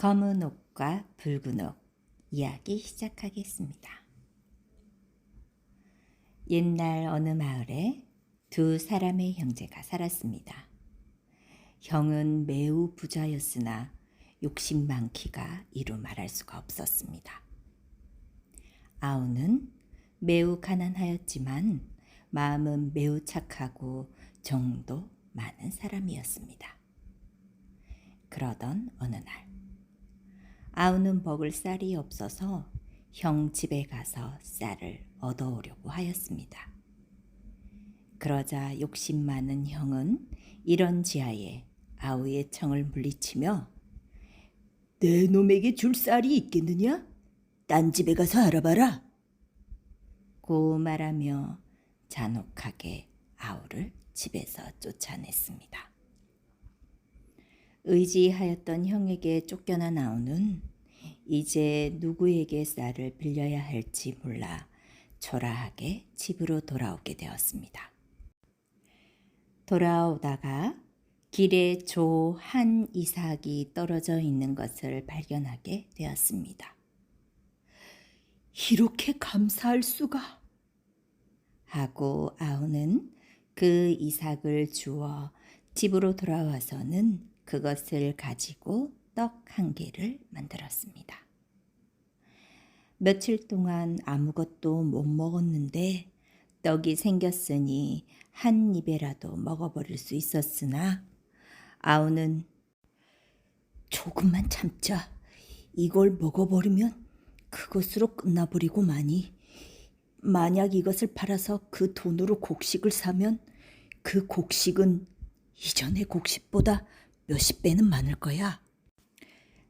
검은 옥과 붉은 옥 이야기 시작하겠습니다. 옛날 어느 마을에 두 사람의 형제가 살았습니다. 형은 매우 부자였으나 욕심 많기가 이루 말할 수가 없었습니다. 아우는 매우 가난하였지만 마음은 매우 착하고 정도 많은 사람이었습니다. 그러던 어느 날 아우는 먹을 쌀이 없어서 형 집에 가서 쌀을 얻어오려고 하였습니다. 그러자 욕심 많은 형은 이런지하에 아우의 청을 물리치며 내 놈에게 줄 쌀이 있겠느냐? 딴 집에 가서 알아봐라. 고 말하며 잔혹하게 아우를 집에서 쫓아냈습니다. 의지하였던 형에게 쫓겨난 아우는 이제 누구에게 쌀을 빌려야 할지 몰라 초라하게 집으로 돌아오게 되었습니다. 돌아오다가 길에 조 한 이삭이 떨어져 있는 것을 발견하게 되었습니다. 이렇게 감사할 수가. 하고 아우는 그 이삭을 주워 집으로 돌아와서는 그것을 가지고 떡 한 개를 만들었습니다. 며칠 동안 아무것도 못 먹었는데 떡이 생겼으니 한 입에라도 먹어버릴 수 있었으나 아우는 조금만 참자. 이걸 먹어버리면 그것으로 끝나버리고 마니. 만약 이것을 팔아서 그 돈으로 곡식을 사면 그 곡식은 이전의 곡식보다 몇십 배는 많을 거야.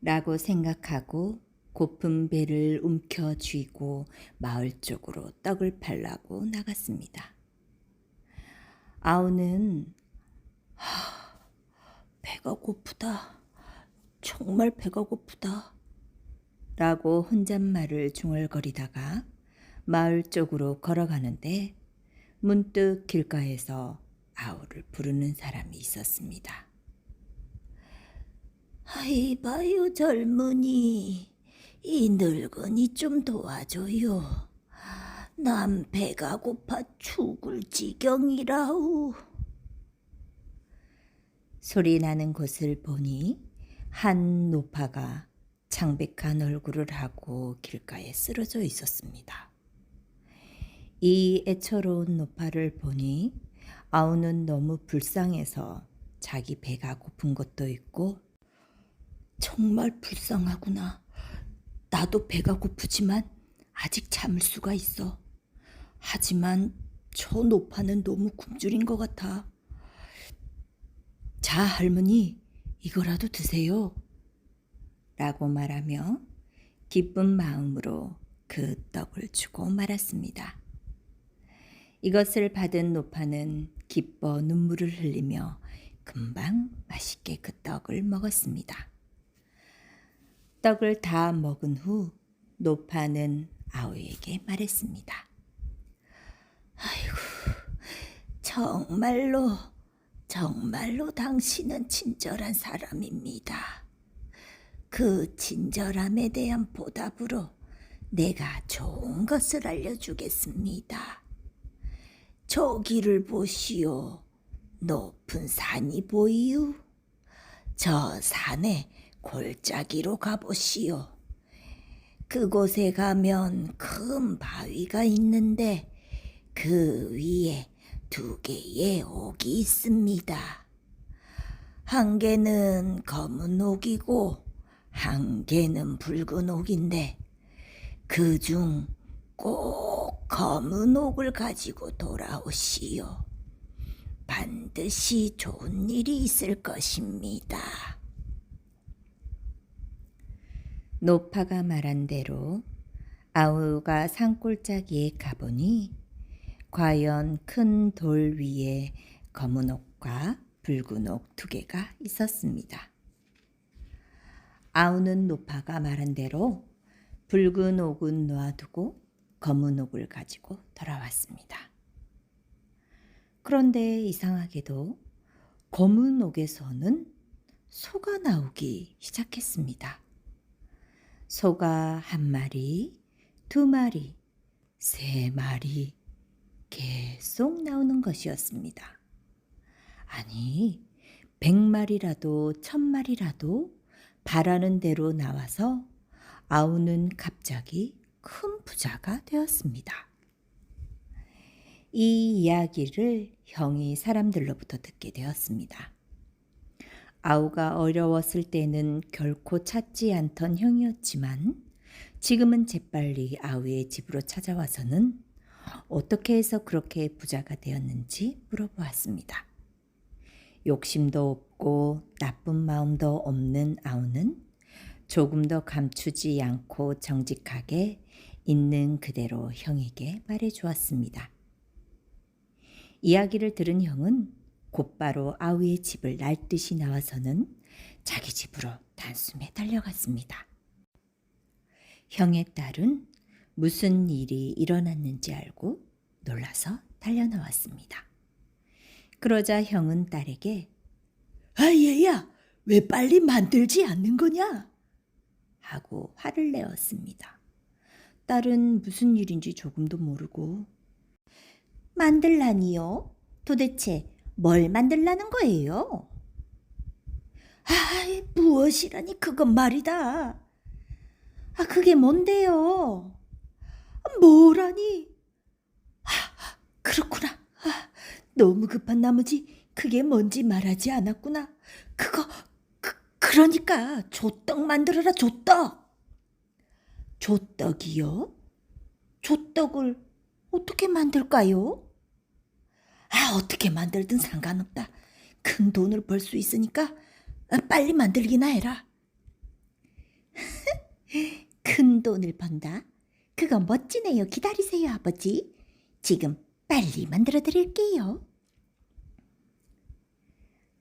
라고 생각하고 고픈 배를 움켜쥐고 마을 쪽으로 떡을 팔라고 나갔습니다. 아우는 배가 고프다. 정말 배가 고프다. 라고 혼잣말을 중얼거리다가 마을 쪽으로 걸어가는데 문득 길가에서 아우를 부르는 사람이 있었습니다. 아이 봐요 젊은이. 이 늙은이 좀 도와줘요. 난 배가 고파 죽을 지경이라우. 소리 나는 곳을 보니 한 노파가 창백한 얼굴을 하고 길가에 쓰러져 있었습니다. 이 애처로운 노파를 보니 아우는 너무 불쌍해서 자기 배가 고픈 것도 있고 정말 불쌍하구나. 나도 배가 고프지만 아직 참을 수가 있어. 하지만 저 노파는 너무 굶주린 것 같아. 자, 할머니, 이거라도 드세요. 라고 말하며 기쁜 마음으로 그 떡을 주고 말았습니다. 이것을 받은 노파는 기뻐 눈물을 흘리며 금방 맛있게 그 떡을 먹었습니다. 떡을 다 먹은 후 노파는 아우에게 말했습니다. 아이고, 정말로 당신은 친절한 사람입니다. 그 친절함에 대한 보답으로 내가 좋은 것을 알려주겠습니다. 저기를 보시오. 높은 산이 보이유. 저 산에 골짜기로 가보시오. 그곳에 가면 큰 바위가 있는데 그 위에 2개의 옥이 있습니다. 한 개는 검은 옥이고 한 개는 붉은 옥인데 그중 꼭 검은 옥을 가지고 돌아오시오. 반드시 좋은 일이 있을 것입니다. 노파가 말한 대로 아우가 산골짜기에 가보니 과연 큰 돌 위에 검은 옥과 붉은 옥 2개가 있었습니다. 아우는 노파가 말한 대로 붉은 옥은 놓아두고 검은 옥을 가지고 돌아왔습니다. 그런데 이상하게도 검은 옥에서는 소가 나오기 시작했습니다. 소가 1마리, 2마리, 3마리 계속 나오는 것이었습니다. 아니, 100마리라도 1000마리라도 바라는 대로 나와서 아우는 갑자기 큰 부자가 되었습니다. 이 이야기를 형이 사람들로부터 듣게 되었습니다. 아우가 어려웠을 때는 결코 찾지 않던 형이었지만 지금은 재빨리 아우의 집으로 찾아와서는 어떻게 해서 그렇게 부자가 되었는지 물어보았습니다. 욕심도 없고 나쁜 마음도 없는 아우는 조금 더 감추지 않고 정직하게 있는 그대로 형에게 말해 주었습니다. 이야기를 들은 형은 곧바로 아우의 집을 날듯이 나와서는 자기 집으로 단숨에 달려갔습니다. 형의 딸은 무슨 일이 일어났는지 알고 놀라서 달려나왔습니다. 그러자 형은 딸에게 아, 얘야, 왜 빨리 만들지 않는 거냐? 하고 화를 내었습니다. 딸은 무슨 일인지 조금도 모르고 만들라니요? 도대체 뭘 만들라는 거예요? 아이, 무엇이라니 그건 말이다. 그게 뭔데요? 뭐라니? 그렇구나. 너무 급한 나머지 그게 뭔지 말하지 않았구나. 그러니까 조떡 만들어라, 조떡. 조떡이요? 조떡을 어떻게 만들까요? 어떻게 만들든 상관없다. 큰 돈을 벌 수 있으니까 빨리 만들기나 해라. 큰 돈을 번다? 그거 멋지네요. 기다리세요, 아버지. 지금 빨리 만들어 드릴게요.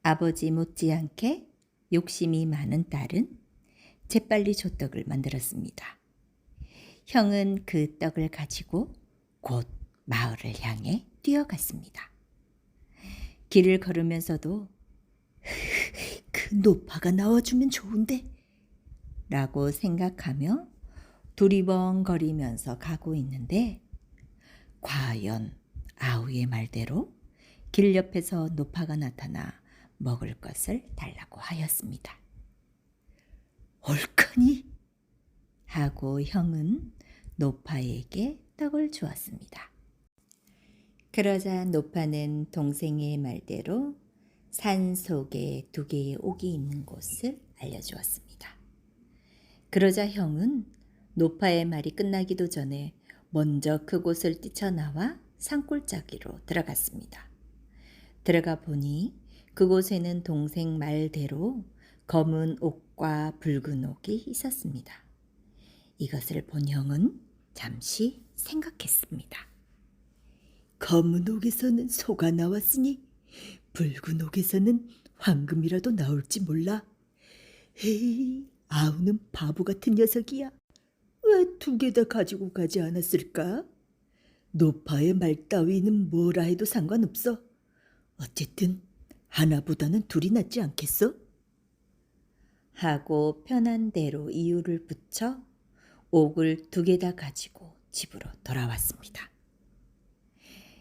아버지 못지않게 욕심이 많은 딸은 재빨리 조떡을 만들었습니다. 형은 그 떡을 가지고 곧 마을을 향해 뛰어갔습니다. 길을 걸으면서도 그 노파가 나와주면 좋은데 라고 생각하며 두리번거리면서 가고 있는데 과연 아우의 말대로 길 옆에서 노파가 나타나 먹을 것을 달라고 하였습니다. 옳거니 하고 형은 노파에게 떡을 주었습니다. 그러자 노파는 동생의 말대로 산 속에 2개의 옥이 있는 곳을 알려주었습니다. 그러자 형은 노파의 말이 끝나기도 전에 먼저 그곳을 뛰쳐나와 산골짜기로 들어갔습니다. 들어가 보니 그곳에는 동생 말대로 검은 옥과 붉은 옥이 있었습니다. 이것을 본 형은 잠시 생각했습니다. 검은 옥에서는 소가 나왔으니 붉은 옥에서는 황금이라도 나올지 몰라. 에이, 아우는 바보 같은 녀석이야. 왜 2개 다 가지고 가지 않았을까? 노파의 말 따위는 뭐라 해도 상관없어. 어쨌든 하나보다는 2이 낫지 않겠어? 하고 편한 대로 이유를 붙여 옥을 2개 다 가지고 집으로 돌아왔습니다.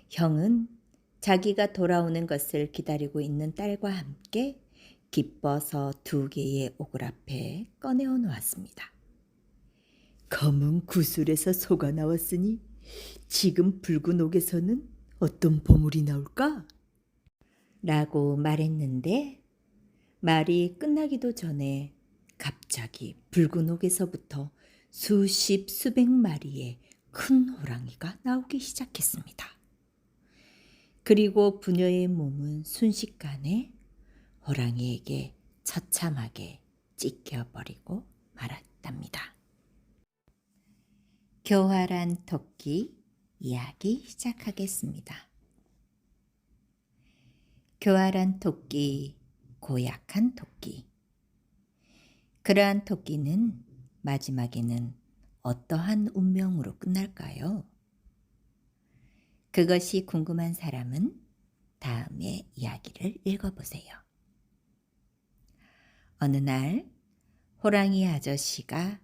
형은 자기가 돌아오는 것을 기다리고 있는 딸과 함께 기뻐서 2개의 옥을 앞에 꺼내어 놓았습니다. 검은 구슬에서 소가 나왔으니 지금 붉은 옥에서는 어떤 보물이 나올까? 라고 말했는데 말이 끝나기도 전에 갑자기 붉은 옥에서부터 수십 수백 마리의 큰 호랑이가 나오기 시작했습니다. 그리고 부녀의 몸은 순식간에 호랑이에게 처참하게 찢겨버리고 말았답니다. 교활한 토끼 이야기 시작하겠습니다. 교활한 토끼, 고약한 토끼. 그러한 토끼는 마지막에는 어떠한 운명으로 끝날까요? 그것이 궁금한 사람은 다음의 이야기를 읽어보세요. 어느 날 호랑이 아저씨가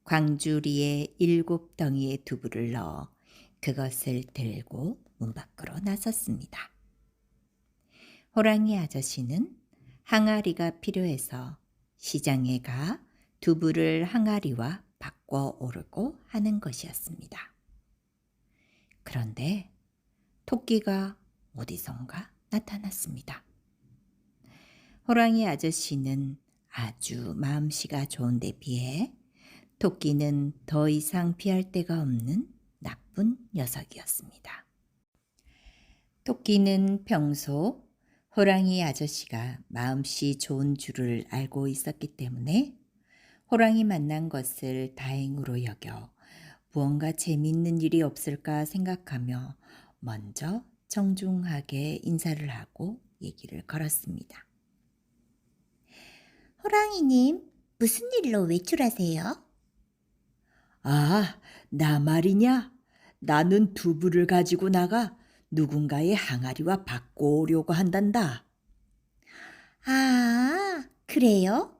광주리에 7덩이의 두부를 넣어 그것을 들고 문 밖으로 나섰습니다. 호랑이 아저씨는 항아리가 필요해서 시장에 가 두부를 항아리와 바꿔 오르고 하는 것이었습니다. 그런데 토끼가 어디선가 나타났습니다. 호랑이 아저씨는 아주 마음씨가 좋은데 비해 토끼는 더 이상 피할 데가 없는 나쁜 녀석이었습니다. 토끼는 평소 호랑이 아저씨가 마음씨 좋은 줄을 알고 있었기 때문에 호랑이 만난 것을 다행으로 여겨 무언가 재미있는 일이 없을까 생각하며 먼저 정중하게 인사를 하고 얘기를 걸었습니다. 호랑이님, 무슨 일로 외출하세요? 아, 나 말이냐? 나는 두부를 가지고 나가 누군가의 항아리와 바꿔오려고 한단다. 아, 그래요?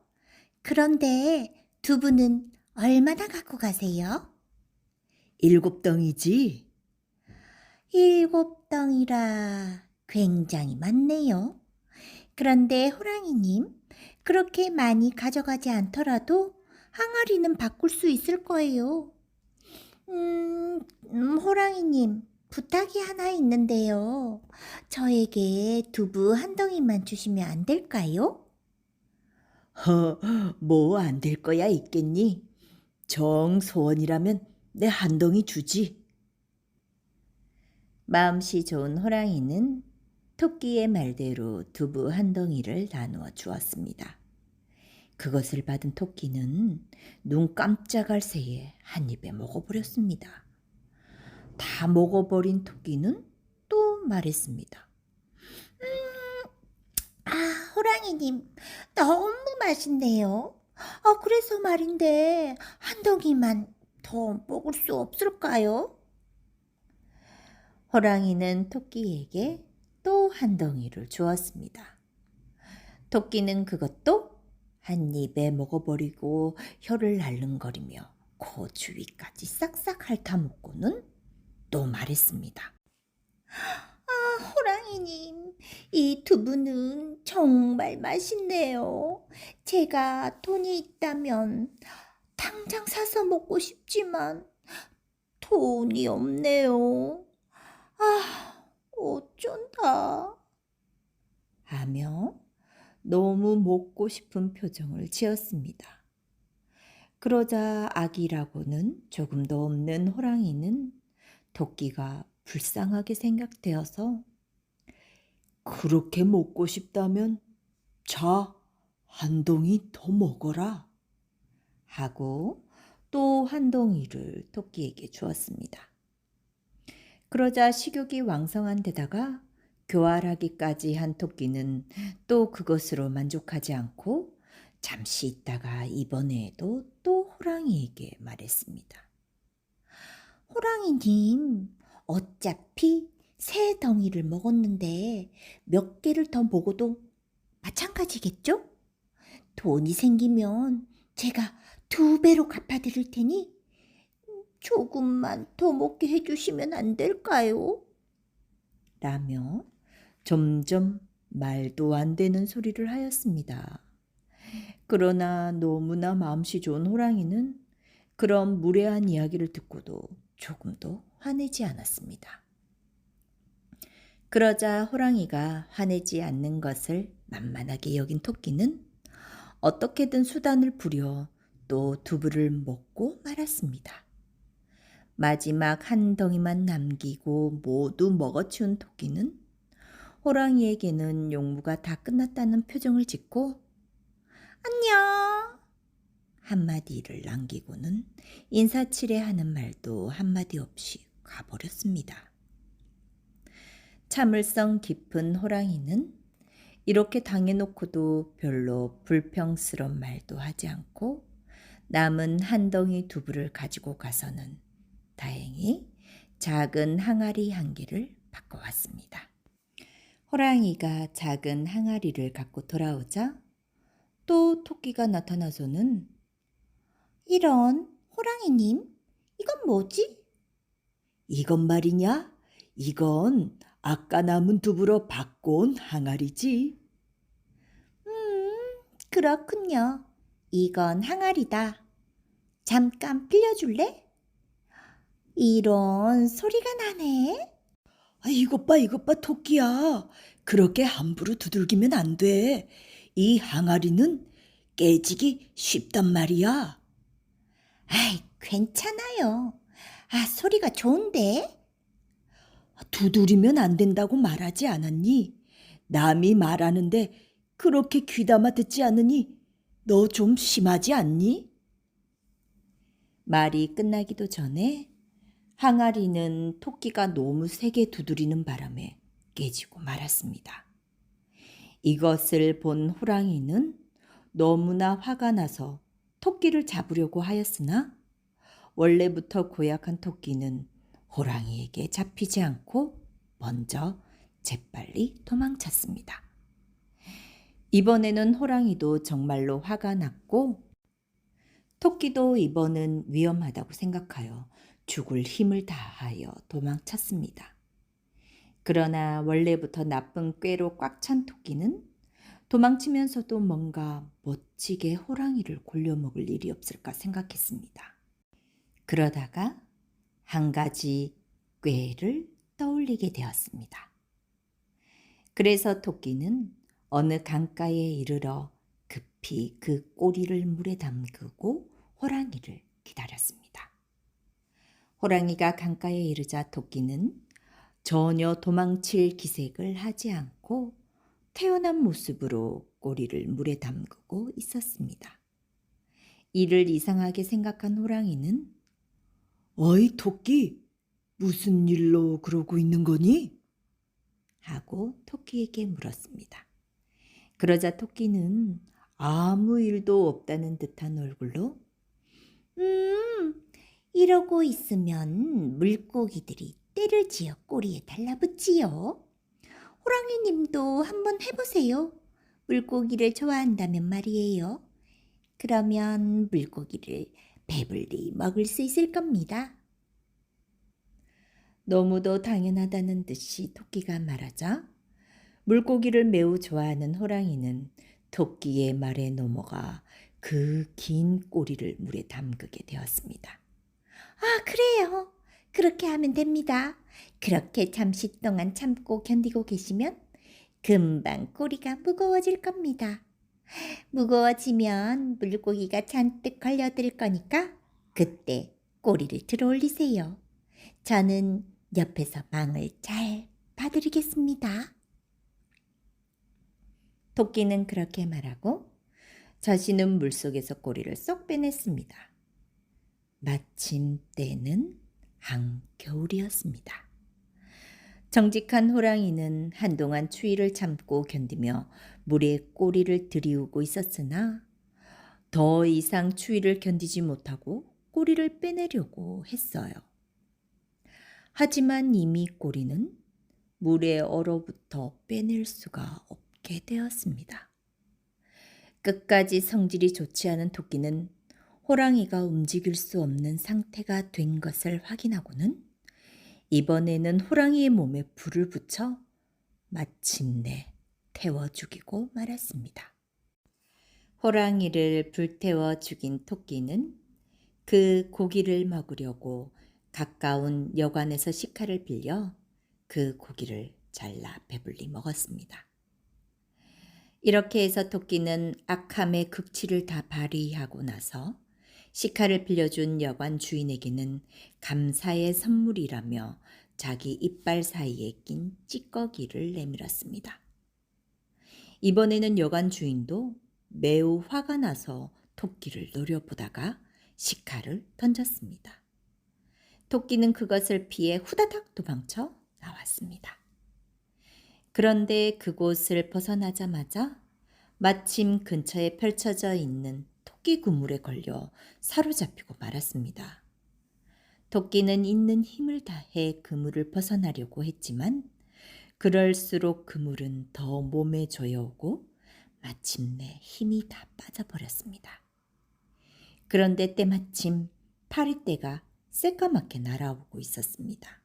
그런데 두부는 얼마나 갖고 가세요? 7덩이지? 7덩이라 굉장히 많네요. 그런데 호랑이님, 그렇게 많이 가져가지 않더라도 항아리는 바꿀 수 있을 거예요. 호랑이님, 부탁이 하나 있는데요. 저에게 두부 한 덩이만 주시면 안 될까요? 뭐 안 될 거야 있겠니? 정 소원이라면 내 한 덩이 주지. 마음씨 좋은 호랑이는 토끼의 말대로 두부 한 덩이를 나누어 주었습니다. 그것을 받은 토끼는 눈 깜짝할 새에 한 입에 먹어버렸습니다. 다 먹어버린 토끼는 또 말했습니다. 아, 호랑이님, 너무 맛있네요. 그래서 말인데, 한 덩이만 더 먹을 수 없을까요? 호랑이는 토끼에게 또 한 덩이를 주었습니다. 토끼는 그것도 한 입에 먹어버리고 혀를 날름거리며 코 주위까지 싹싹 핥아먹고는 또 말했습니다. 호랑이님, 이 두부는 정말 맛있네요. 제가 돈이 있다면 당장 사서 먹고 싶지만 돈이 없네요. 어쩐다. 하며 너무 먹고 싶은 표정을 지었습니다. 그러자 아기라고는 조금도 없는 호랑이는 토끼가 불쌍하게 생각되어서 그렇게 먹고 싶다면 자, 한 덩이 더 먹어라 하고 또 한 덩이를 토끼에게 주었습니다. 그러자 식욕이 왕성한 데다가 교활하기까지 한 토끼는 또 그것으로 만족하지 않고 잠시 있다가 이번에도 또 호랑이에게 말했습니다. 호랑이님, 어차피 세 덩이를 먹었는데 몇 개를 더 먹어도 마찬가지겠죠? 돈이 생기면 제가 2배로 갚아드릴 테니 조금만 더 먹게 해주시면 안 될까요? 라며 점점 말도 안 되는 소리를 하였습니다. 그러나 너무나 마음씨 좋은 호랑이는 그런 무례한 이야기를 듣고도 조금도 화내지 않았습니다. 그러자 호랑이가 화내지 않는 것을 만만하게 여긴 토끼는 어떻게든 수단을 부려 또 두부를 먹고 말았습니다. 마지막 한 덩이만 남기고 모두 먹어치운 토끼는 호랑이에게는 용무가 다 끝났다는 표정을 짓고 안녕. 한마디를 남기고는 인사치레하는 말도 한마디 없이 가버렸습니다. 참을성 깊은 호랑이는 이렇게 당해놓고도 별로 불평스러운 말도 하지 않고 남은 한 덩이 두부를 가지고 가서는 다행히 작은 항아리 한 개를 바꿔왔습니다. 호랑이가 작은 항아리를 갖고 돌아오자 또 토끼가 나타나서는 이런, 호랑이님, 이건 뭐지? 이건 말이냐? 이건 아까 남은 두부로 바꿔온 항아리지. 그렇군요. 이건 항아리다. 잠깐 빌려줄래? 이런 소리가 나네. 이것 봐, 토끼야. 그렇게 함부로 두들기면 안 돼. 이 항아리는 깨지기 쉽단 말이야. 아이, 괜찮아요. 소리가 좋은데? 두드리면 안 된다고 말하지 않았니? 남이 말하는데 그렇게 귀담아 듣지 않으니 너 좀 심하지 않니? 말이 끝나기도 전에 항아리는 토끼가 너무 세게 두드리는 바람에 깨지고 말았습니다. 이것을 본 호랑이는 너무나 화가 나서 토끼를 잡으려고 하였으나 원래부터 고약한 토끼는 호랑이에게 잡히지 않고 먼저 재빨리 도망쳤습니다. 이번에는 호랑이도 정말로 화가 났고 토끼도 이번은 위험하다고 생각하여 죽을 힘을 다하여 도망쳤습니다. 그러나 원래부터 나쁜 꾀로 꽉 찬 토끼는 도망치면서도 뭔가 멋지게 호랑이를 골려먹을 일이 없을까 생각했습니다. 그러다가 한 가지 꾀를 떠올리게 되었습니다. 그래서 토끼는 어느 강가에 이르러 급히 그 꼬리를 물에 담그고 호랑이를 기다렸습니다. 호랑이가 강가에 이르자 토끼는 전혀 도망칠 기색을 하지 않고 태어난 모습으로 꼬리를 물에 담그고 있었습니다. 이를 이상하게 생각한 호랑이는 어이 토끼, 무슨 일로 그러고 있는 거니? 하고 토끼에게 물었습니다. 그러자 토끼는 아무 일도 없다는 듯한 얼굴로 이러고 있으면 물고기들이 때를 지어 꼬리에 달라붙지요. 호랑이님도 한번 해보세요. 물고기를 좋아한다면 말이에요. 그러면 물고기를 배불리 먹을 수 있을 겁니다. 너무도 당연하다는 듯이 토끼가 말하자 물고기를 매우 좋아하는 호랑이는 토끼의 말에 넘어가 그 긴 꼬리를 물에 담그게 되었습니다. 그래요. 그렇게 하면 됩니다. 그렇게 잠시 동안 참고 견디고 계시면 금방 꼬리가 무거워질 겁니다. 무거워지면 물고기가 잔뜩 걸려들 거니까 그때 꼬리를 들어 올리세요. 저는 옆에서 망을 잘 봐드리겠습니다. 토끼는 그렇게 말하고 자신은 물속에서 꼬리를 쏙 빼냈습니다. 마침 때는 한겨울이었습니다. 정직한 호랑이는 한동안 추위를 참고 견디며 물에 꼬리를 들이우고 있었으나 더 이상 추위를 견디지 못하고 꼬리를 빼내려고 했어요. 하지만 이미 꼬리는 물에 얼어붙어 빼낼 수가 없게 되었습니다. 끝까지 성질이 좋지 않은 토끼는 호랑이가 움직일 수 없는 상태가 된 것을 확인하고는 이번에는 호랑이의 몸에 불을 붙여 마침내 태워 죽이고 말았습니다. 호랑이를 불태워 죽인 토끼는 그 고기를 먹으려고 가까운 여관에서 식칼을 빌려 그 고기를 잘라 배불리 먹었습니다. 이렇게 해서 토끼는 악함의 극치를 다 발휘하고 나서 식칼을 빌려준 여관 주인에게는 감사의 선물이라며 자기 이빨 사이에 낀 찌꺼기를 내밀었습니다. 이번에는 여관 주인도 매우 화가 나서 토끼를 노려보다가 식칼을 던졌습니다. 토끼는 그것을 피해 후다닥 도망쳐 나왔습니다. 그런데 그곳을 벗어나자마자 마침 근처에 펼쳐져 있는 토끼 그물에 걸려 사로잡히고 말았습니다. 토끼는 있는 힘을 다해 그물을 벗어나려고 했지만 그럴수록 그물은 더 몸에 조여오고 마침내 힘이 다 빠져버렸습니다. 그런데 때마침 파리떼가 새까맣게 날아오고 있었습니다.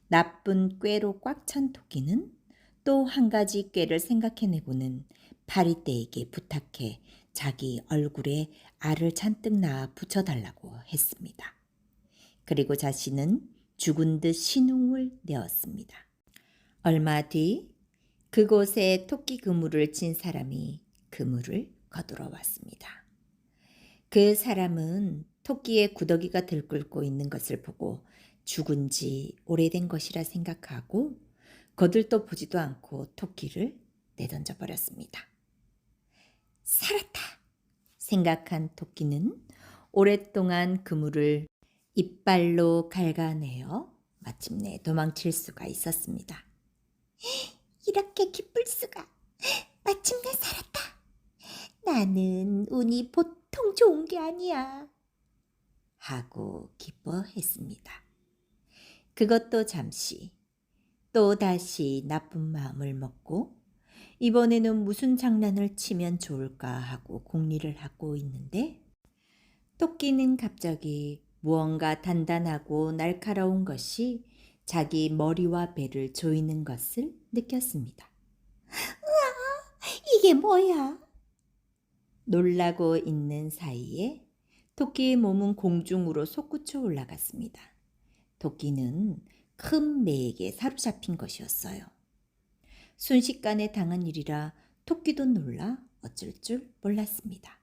나쁜 꾀로 꽉 찬 토끼는 또 한 가지 꾀를 생각해내고는 파리떼에게 부탁해 자기 얼굴에 알을 잔뜩 낳아 붙여달라고 했습니다. 그리고 자신은 죽은 듯 신웅을 내었습니다. 얼마 뒤 그곳에 토끼 그물을 친 사람이 그물을 거두러 왔습니다. 그 사람은 토끼의 구더기가 들끓고 있는 것을 보고 죽은 지 오래된 것이라 생각하고 거들떠 보지도 않고 토끼를 내던져 버렸습니다. 살았다 생각한 토끼는 오랫동안 그물을 이빨로 갉아내어 마침내 도망칠 수가 있었습니다. 이렇게 기쁠 수가. 마침내 살았다. 나는 운이 보통 좋은 게 아니야. 하고 기뻐했습니다. 그것도 잠시 또 다시 나쁜 마음을 먹고 이번에는 무슨 장난을 치면 좋을까 하고 궁리를 하고 있는데 토끼는 갑자기 무언가 단단하고 날카로운 것이 자기 머리와 배를 조이는 것을 느꼈습니다. 이게 뭐야? 놀라고 있는 사이에 토끼의 몸은 공중으로 솟구쳐 올라갔습니다. 토끼는 큰 매에게 사로잡힌 것이었어요. 순식간에 당한 일이라 토끼도 놀라 어쩔 줄 몰랐습니다.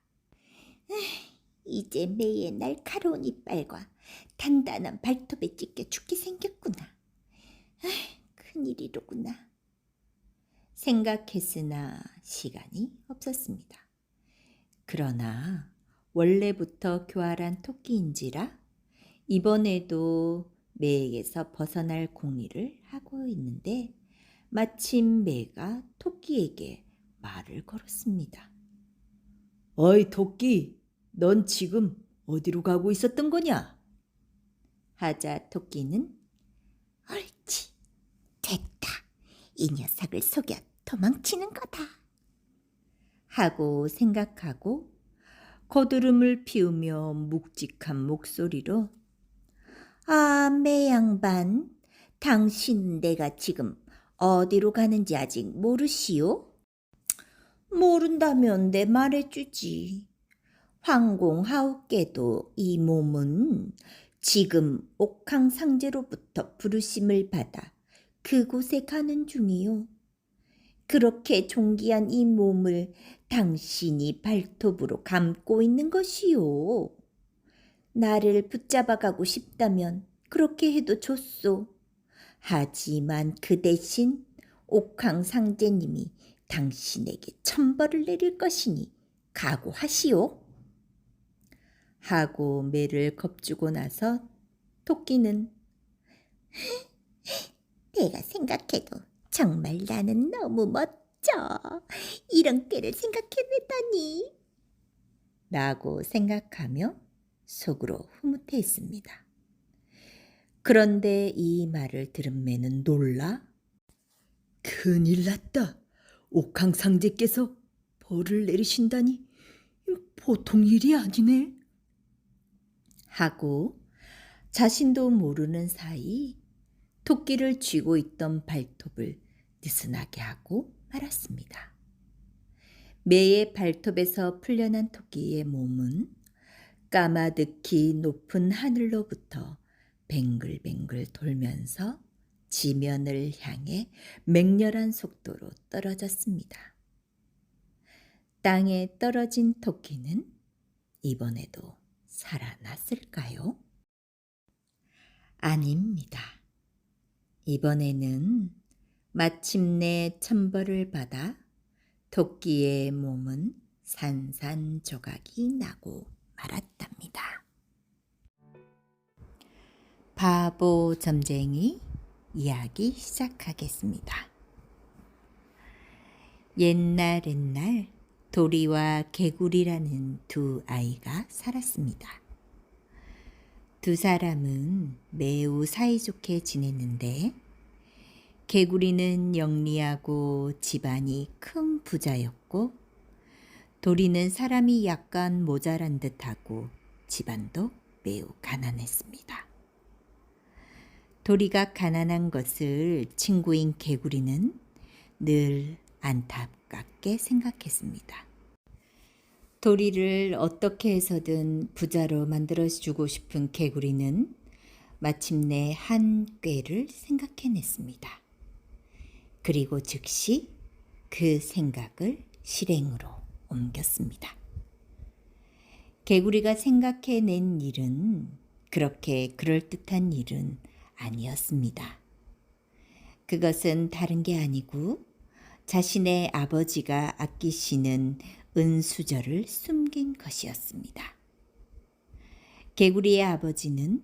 이제 매의 날카로운 이빨과 단단한 발톱에 찢겨 죽게 생겼구나. 큰일이로구나. 생각했으나 시간이 없었습니다. 그러나 원래부터 교활한 토끼인지라 이번에도 매에게서 벗어날 궁리를 하고 있는데 마침 매가 토끼에게 말을 걸었습니다. 어이 토끼, 넌 지금 어디로 가고 있었던 거냐? 하자 토끼는 옳지, 됐다. 이 녀석을 속여 도망치는 거다. 하고 생각하고 거드름을 피우며 묵직한 목소리로 매 양반, 당신 내가 지금 어디로 가는지 아직 모르시오? 모른다면 내 말해주지. 황공하옵게도 이 몸은 지금 옥황상제로부터 부르심을 받아 그곳에 가는 중이요. 그렇게 존귀한 이 몸을 당신이 발톱으로 감고 있는 것이요. 나를 붙잡아 가고 싶다면 그렇게 해도 좋소. 하지만 그 대신 옥황상제님이 당신에게 천벌을 내릴 것이니 각오하시오. 하고 매를 겁주고 나서 토끼는 내가 생각해도 정말 나는 너무 멋져. 이런 꾀를 생각해내다니. 라고 생각하며 속으로 흐뭇해했습니다. 그런데 이 말을 들은 매는 놀라 큰일 났다. 옥황상제께서 벌을 내리신다니 보통 일이 아니네. 하고 자신도 모르는 사이 토끼를 쥐고 있던 발톱을 느슨하게 하고 말았습니다. 매의 발톱에서 풀려난 토끼의 몸은 까마득히 높은 하늘로부터 뱅글뱅글 돌면서 지면을 향해 맹렬한 속도로 떨어졌습니다. 땅에 떨어진 토끼는 이번에도 살아났을까요? 아닙니다. 이번에는 마침내 천벌을 받아 토끼의 몸은 산산조각이 나고 말았답니다. 바보 점쟁이 이야기 시작하겠습니다. 옛날 도리와 개구리라는 두 아이가 살았습니다. 두 사람은 매우 사이좋게 지냈는데 개구리는 영리하고 집안이 큰 부자였고 도리는 사람이 약간 모자란 듯하고 집안도 매우 가난했습니다. 도리가 가난한 것을 친구인 개구리는 늘 안타깝게 생각했습니다. 도리를 어떻게 해서든 부자로 만들어주고 싶은 개구리는 마침내 한 꾀를 생각해냈습니다. 그리고 즉시 그 생각을 실행으로 옮겼습니다. 개구리가 생각해낸 일은 그렇게 그럴듯한 일은 아니었습니다. 그것은 다른 게 아니고 자신의 아버지가 아끼시는 은수저를 숨긴 것이었습니다. 개구리의 아버지는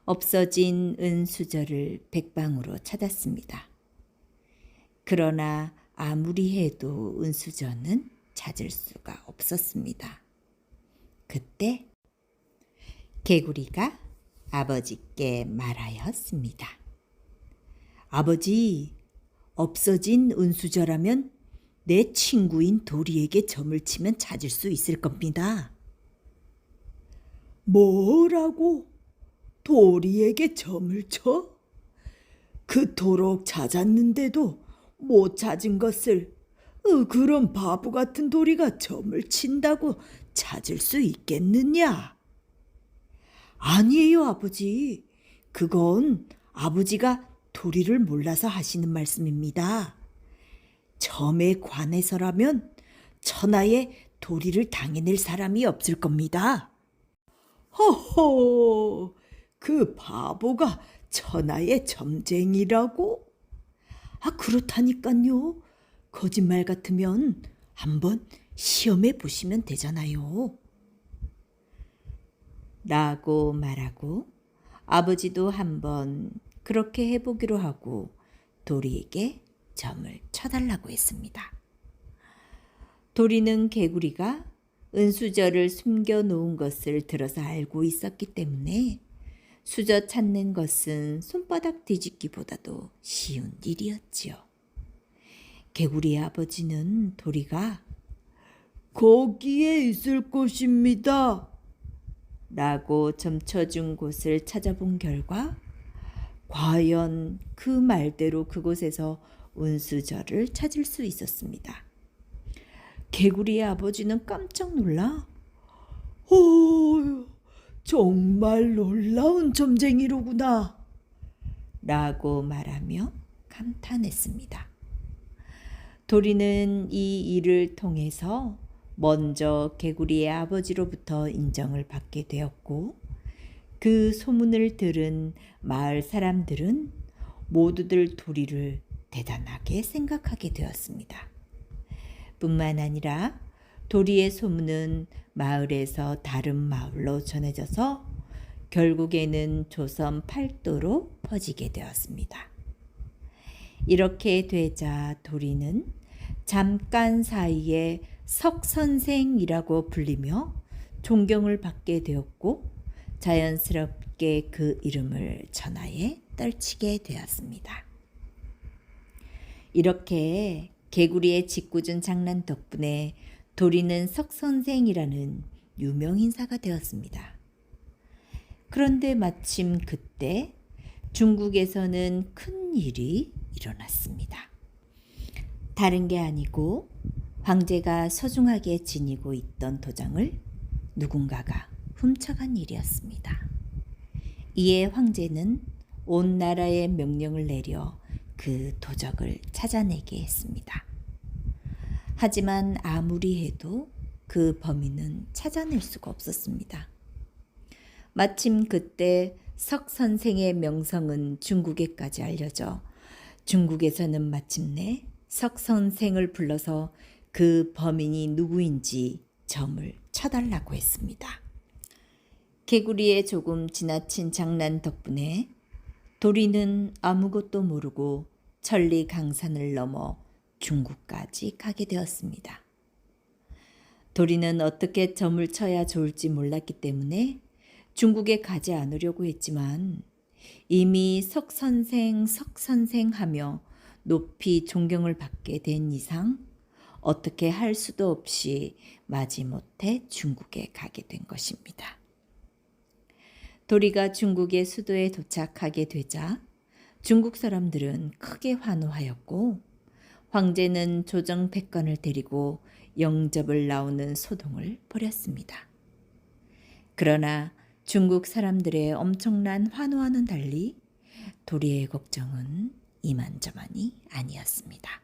없어진 은수저를 백방으로 찾았습니다. 그러나 아무리 해도 은수저는 찾을 수가 없었습니다. 그때 개구리가 아버지께 말하였습니다. 아버지, 없어진 은수저라면 내 친구인 도리에게 점을 치면 찾을 수 있을 겁니다. 뭐라고? 도리에게 점을 쳐? 그토록 찾았는데도 못 찾은 것을 그런 바보 같은 도리가 점을 친다고 찾을 수 있겠느냐? 아니에요, 아버지. 그건 아버지가 도리를 몰라서 하시는 말씀입니다. 점에 관해서라면 천하에 도리를 당해낼 사람이 없을 겁니다. 허허, 그 바보가 천하의 점쟁이라고? 그렇다니깐요. 거짓말 같으면 한번 시험해 보시면 되잖아요. 라고 말하고 아버지도 한번 그렇게 해보기로 하고 도리에게 점을 쳐달라고 했습니다. 도리는 개구리가 은수저를 숨겨놓은 것을 들어서 알고 있었기 때문에 수저 찾는 것은 손바닥 뒤집기보다도 쉬운 일이었지요. 개구리의 아버지는 도리가 거기에 있을 것입니다 라고 점쳐준 곳을 찾아본 결과 과연 그 말대로 그곳에서 은수저를 찾을 수 있었습니다. 개구리의 아버지는 깜짝 놀라 정말 놀라운 점쟁이로구나 라고 말하며 감탄했습니다. 도리는 이 일을 통해서 먼저 개구리의 아버지로부터 인정을 받게 되었고 그 소문을 들은 마을 사람들은 모두들 도리를 대단하게 생각하게 되었습니다. 뿐만 아니라 도리의 소문은 마을에서 다른 마을로 전해져서 결국에는 조선 팔도로 퍼지게 되었습니다. 이렇게 되자 도리는 잠깐 사이에 석선생이라고 불리며 존경을 받게 되었고 자연스럽게 그 이름을 천하에 떨치게 되었습니다. 이렇게 개구리의 짓궂은 장난 덕분에 도리는 석선생이라는 유명 인사가 되었습니다. 그런데 마침 그때 중국에서는 큰 일이 일어났습니다. 다른 게 아니고 황제가 소중하게 지니고 있던 도장을 누군가가 훔쳐간 일이었습니다. 이에 황제는 온 나라에 명령을 내려 그 도적을 찾아내게 했습니다. 하지만 아무리 해도 그 범인은 찾아낼 수가 없었습니다. 마침 그때 석 선생의 명성은 중국에까지 알려져 중국에서는 마침내 석 선생을 불러서 그 범인이 누구인지 점을 쳐달라고 했습니다. 개구리의 조금 지나친 장난 덕분에 도리는 아무것도 모르고 천리강산을 넘어 중국까지 가게 되었습니다. 도리는 어떻게 점을 쳐야 좋을지 몰랐기 때문에 중국에 가지 않으려고 했지만 이미 석선생 하며 높이 존경을 받게 된 이상 어떻게 할 수도 없이 마지못해 중국에 가게 된 것입니다. 도리가 중국의 수도에 도착하게 되자 중국 사람들은 크게 환호하였고 황제는 조정 백관을 데리고 영접을 나오는 소동을 벌였습니다. 그러나 중국 사람들의 엄청난 환호와는 달리 도리의 걱정은 이만저만이 아니었습니다.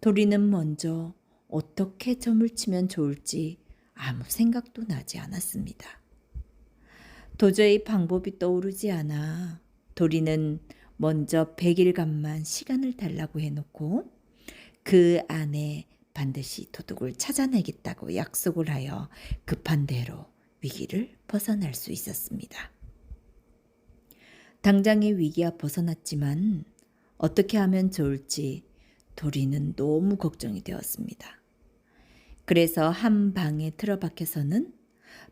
도리는 먼저 어떻게 점을 치면 좋을지 아무 생각도 나지 않았습니다. 도저히 방법이 떠오르지 않아 도리는 먼저 100일간만 시간을 달라고 해놓고 그 안에 반드시 도둑을 찾아내겠다고 약속을 하여 급한 대로 위기를 벗어날 수 있었습니다. 당장의 위기야 벗어났지만 어떻게 하면 좋을지 도리는 너무 걱정이 되었습니다. 그래서 한 방에 틀어박혀서는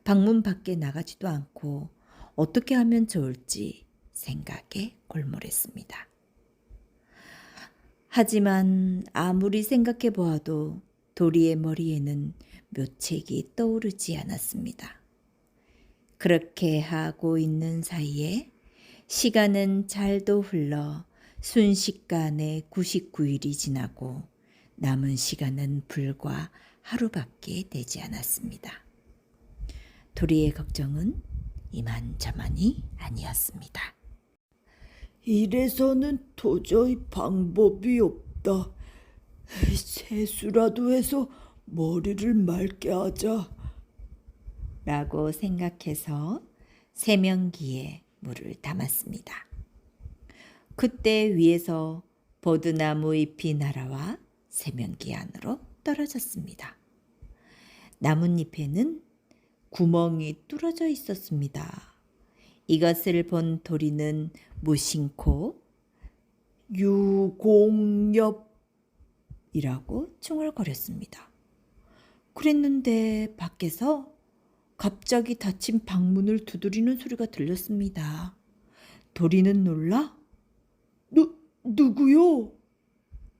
방문 밖에 나가지도 않고 어떻게 하면 좋을지 생각에 골몰했습니다. 하지만 아무리 생각해 보아도 도리의 머리에는 묘책이 떠오르지 않았습니다. 그렇게 하고 있는 사이에 시간은 잘도 흘러 순식간에 99일이 지나고 남은 시간은 불과 하루밖에 되지 않았습니다. 도리의 걱정은 이만저만이 아니었습니다. 이래서는 도저히 방법이 없다. 세수라도 해서 머리를 맑게 하자. 라고 생각해서 세면기에 물을 담았습니다. 그때 위에서 버드나무 잎이 날아와 세면기 안으로 떨어졌습니다. 나뭇잎에는 구멍이 뚫어져 있었습니다. 이것을 본 도리는 무심코 유공엽이라고 중얼거렸습니다. 그랬는데 밖에서 갑자기 닫힌 방문을 두드리는 소리가 들렸습니다. 도리는 놀라 누구요?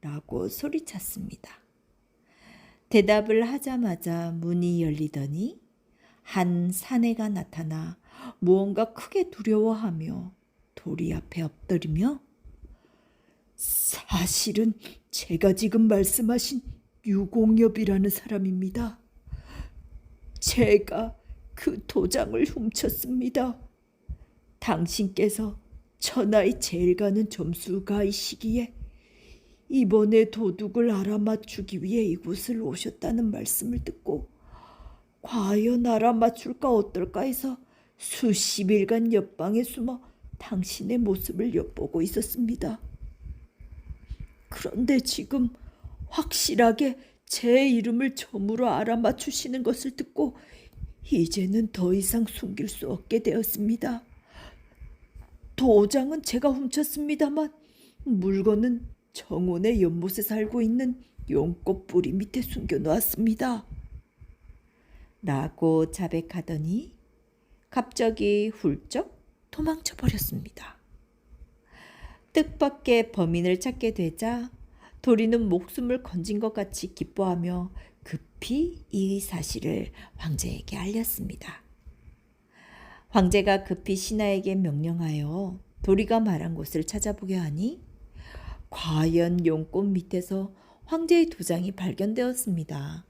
라고 소리쳤습니다. 대답을 하자마자 문이 열리더니 한 사내가 나타나 무언가 크게 두려워하며 도리 앞에 엎드리며 사실은 제가 지금 말씀하신 유공엽이라는 사람입니다. 제가 그 도장을 훔쳤습니다. 당신께서 천하의 제일 가는 점수가이시기에 이번에 도둑을 알아맞추기 위해 이곳을 오셨다는 말씀을 듣고 과연 알아맞출까 어떨까 해서 수십일간 옆방에 숨어 당신의 모습을 엿보고 있었습니다. 그런데 지금 확실하게 제 이름을 점으로 알아맞추시는 것을 듣고 이제는 더 이상 숨길 수 없게 되었습니다. 도장은 제가 훔쳤습니다만 물건은 정원의 연못에 살고 있는 용꽃 뿌리 밑에 숨겨놓았습니다. 라고 자백하더니 갑자기 훌쩍 도망쳐 버렸습니다. 뜻밖의 범인을 찾게 되자 도리는 목숨을 건진 것 같이 기뻐하며 급히 이 사실을 황제에게 알렸습니다. 황제가 급히 신하에게 명령하여 도리가 말한 곳을 찾아보게 하니 과연 용꽃 밑에서 황제의 도장이 발견되었습니다.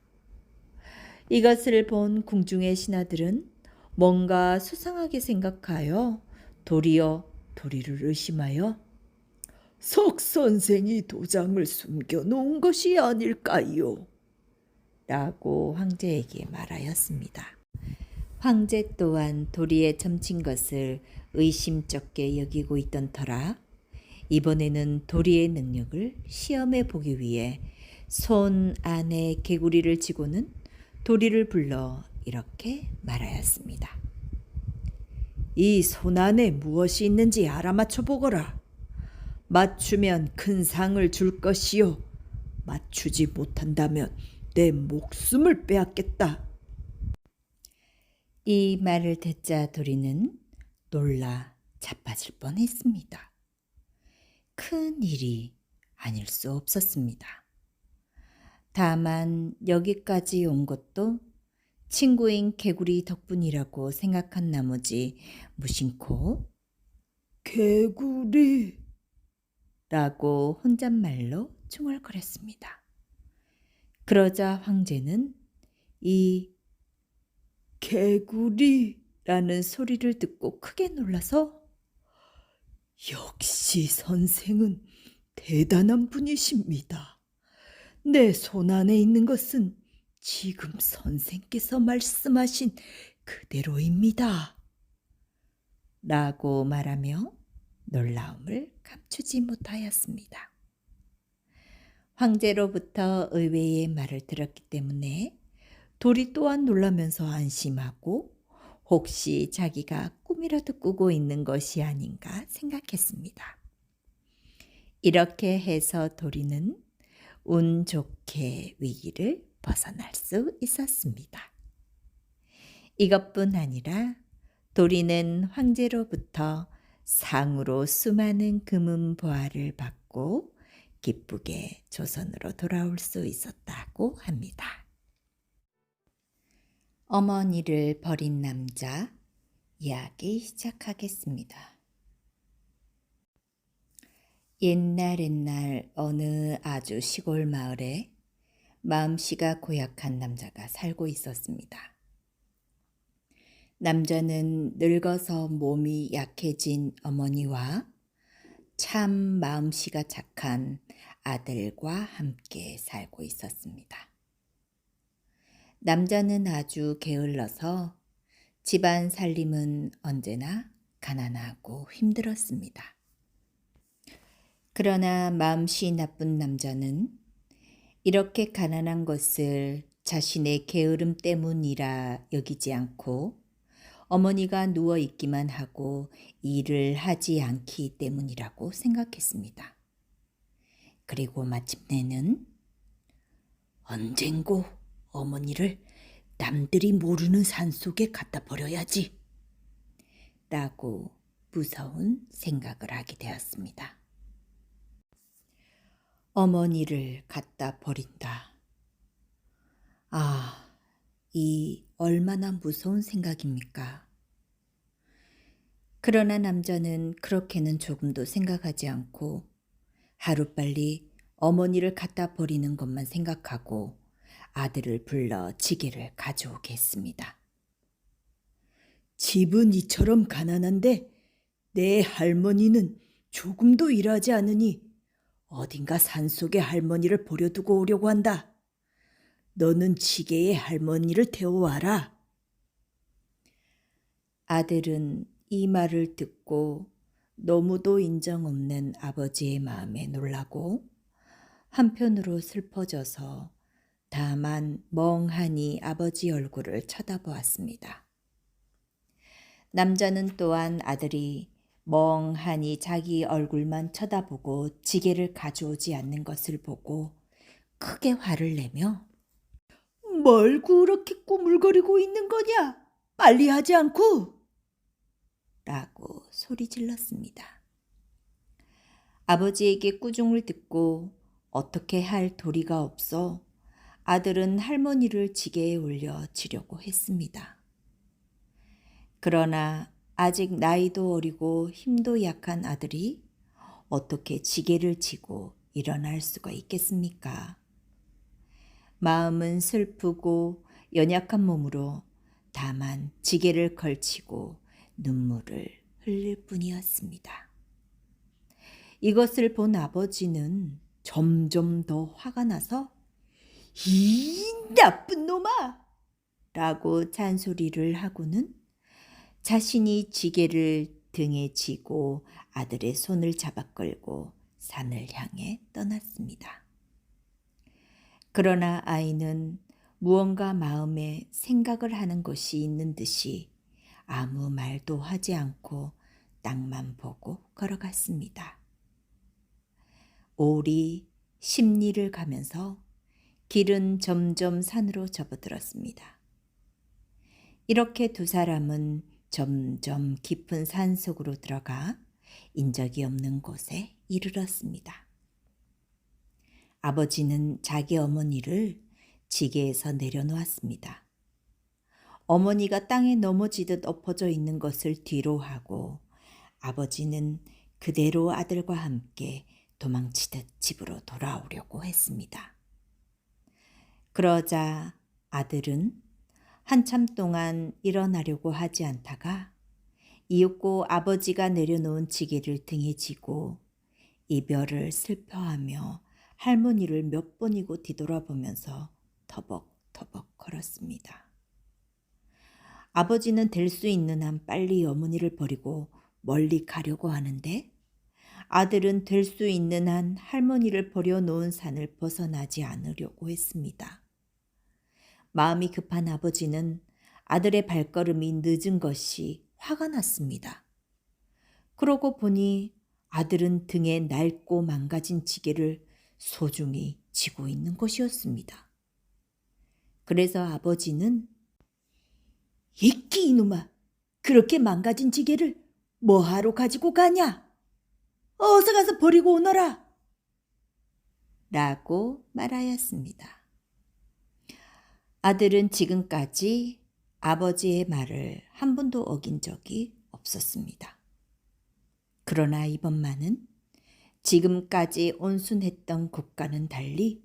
이것을 본 궁중의 신하들은 뭔가 수상하게 생각하여 도리어 도리를 의심하여 석 선생이 도장을 숨겨놓은 것이 아닐까요? 라고 황제에게 말하였습니다. 황제 또한 도리에 점친 것을 의심쩍게 여기고 있던 터라 이번에는 도리의 능력을 시험해 보기 위해 손 안에 개구리를 쥐고는 도리를 불러 이렇게 말하였습니다. 이 손 안에 무엇이 있는지 알아맞혀 보거라. 맞추면 큰 상을 줄 것이요. 맞추지 못한다면 내 목숨을 빼앗겠다. 이 말을 듣자 도리는 놀라 자빠질 뻔했습니다. 큰 일이 아닐 수 없었습니다. 다만 여기까지 온 것도 친구인 개구리 덕분이라고 생각한 나머지 무심코 개구리, 라고 혼잣말로 중얼거렸습니다. 그러자 황제는 이 개구리라는 소리를 듣고 크게 놀라서 역시 선생은 대단한 분이십니다. 내 손 안에 있는 것은 지금 선생께서 말씀하신 그대로입니다. 라고 말하며 놀라움을 감추지 못하였습니다. 황제로부터 의외의 말을 들었기 때문에 돌이 또한 놀라면서 안심하고 혹시 자기가 꿈이라도 꾸고 있는 것이 아닌가 생각했습니다. 이렇게 해서 도리는 운 좋게 위기를 벗어날 수 있었습니다. 이것뿐 아니라 도리는 황제로부터 상으로 수많은 금은 보화를 받고 기쁘게 조선으로 돌아올 수 있었다고 합니다. 어머니를 버린 남자 이야기 시작하겠습니다. 옛날 어느 아주 시골 마을에 마음씨가 고약한 남자가 살고 있었습니다. 남자는 늙어서 몸이 약해진 어머니와 참 마음씨가 착한 아들과 함께 살고 있었습니다. 남자는 아주 게을러서 집안 살림은 언제나 가난하고 힘들었습니다. 그러나 마음씨 나쁜 남자는 이렇게 가난한 것을 자신의 게으름 때문이라 여기지 않고 어머니가 누워 있기만 하고 일을 하지 않기 때문이라고 생각했습니다. 그리고 마침내는 언젠고 어머니를 남들이 모르는 산속에 갖다 버려야지 라고 무서운 생각을 하게 되었습니다. 어머니를 갖다 버린다. 아, 이 얼마나 무서운 생각입니까? 그러나 남자는 그렇게는 조금도 생각하지 않고 하루빨리 어머니를 갖다 버리는 것만 생각하고 아들을 불러 지게를 가져오게 했습니다. 집은 이처럼 가난한데 내 할머니는 조금도 일하지 않으니 어딘가 산속에 할머니를 버려두고 오려고 한다. 너는 지게에 할머니를 태워와라. 아들은 이 말을 듣고 너무도 인정 없는 아버지의 마음에 놀라고 한편으로 슬퍼져서 다만 멍하니 아버지 얼굴을 쳐다보았습니다. 남자는 또한 아들이 멍하니 자기 얼굴만 쳐다보고 지게를 가져오지 않는 것을 보고 크게 화를 내며 뭘 그렇게 꾸물거리고 있는 거냐? 빨리 하지 않고. 라고 소리 질렀습니다. 아버지에게 꾸중을 듣고 어떻게 할 도리가 없어 아들은 할머니를 지게에 올려 지려고 했습니다. 그러나 아직 나이도 어리고 힘도 약한 아들이 어떻게 지게를 지고 일어날 수가 있겠습니까? 마음은 슬프고 연약한 몸으로 다만 지게를 걸치고 눈물을 흘릴 뿐이었습니다. 이것을 본 아버지는 점점 더 화가 나서 이 나쁜 놈아! 라고 잔소리를 하고는 자신이 지게를 등에 지고 아들의 손을 잡아 끌고 산을 향해 떠났습니다. 그러나 아이는 무언가 마음에 생각을 하는 것이 있는 듯이 아무 말도 하지 않고 땅만 보고 걸어갔습니다. 오리, 십리를 가면서 길은 점점 산으로 접어들었습니다. 이렇게 두 사람은 점점 깊은 산 속으로 들어가 인적이 없는 곳에 이르렀습니다. 아버지는 자기 어머니를 지게에서 내려놓았습니다. 어머니가 땅에 넘어지듯 엎어져 있는 것을 뒤로 하고 아버지는 그대로 아들과 함께 도망치듯 집으로 돌아오려고 했습니다. 그러자 아들은 한참 동안 일어나려고 하지 않다가 이윽고 아버지가 내려놓은 지게를 등에 지고 이별을 슬퍼하며 할머니를 몇 번이고 뒤돌아보면서 터벅터벅 걸었습니다. 아버지는 될 수 있는 한 빨리 어머니를 버리고 멀리 가려고 하는데 아들은 될 수 있는 한 할머니를 버려놓은 산을 벗어나지 않으려고 했습니다. 마음이 급한 아버지는 아들의 발걸음이 늦은 것이 화가 났습니다. 그러고 보니 아들은 등에 낡고 망가진 지게를 소중히 쥐고 있는 것이었습니다. 그래서 아버지는 이끼 이놈아, 그렇게 망가진 지게를 뭐하러 가지고 가냐? 어서 가서 버리고 오너라! 라고 말하였습니다. 아들은 지금까지 아버지의 말을 한 번도 어긴 적이 없었습니다. 그러나 이번만은 지금까지 온순했던 것과는 달리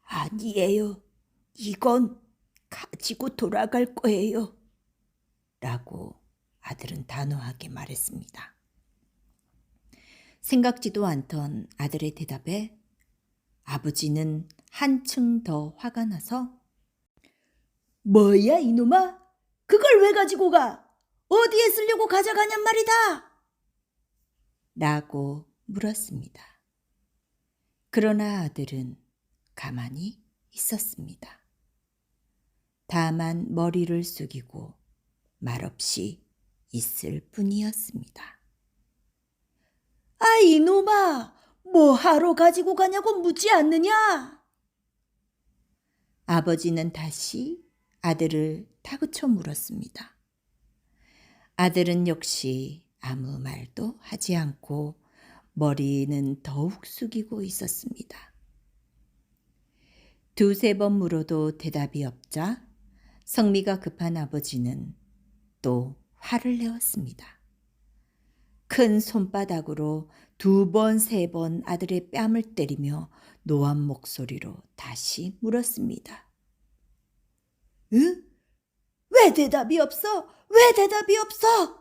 아니에요. 이건 가지고 돌아갈 거예요. 라고 아들은 단호하게 말했습니다. 생각지도 않던 아들의 대답에 아버지는 한층 더 화가 나서 뭐야 이놈아? 그걸 왜 가지고 가? 어디에 쓰려고 가져가냔 말이다! 라고 물었습니다. 그러나 아들은 가만히 있었습니다. 다만 머리를 숙이고 말없이 있을 뿐이었습니다. 아 이놈아! 뭐 하러 가지고 가냐고 묻지 않느냐? 아버지는 다시 아들을 다그쳐 물었습니다. 아들은 역시 아무 말도 하지 않고 머리는 더욱 숙이고 있었습니다. 두세 번 물어도 대답이 없자 성미가 급한 아버지는 또 화를 내었습니다. 큰 손바닥으로 두 번, 세 번 아들의 뺨을 때리며 노한 목소리로 다시 물었습니다. 응? 왜 대답이 없어? 왜 대답이 없어?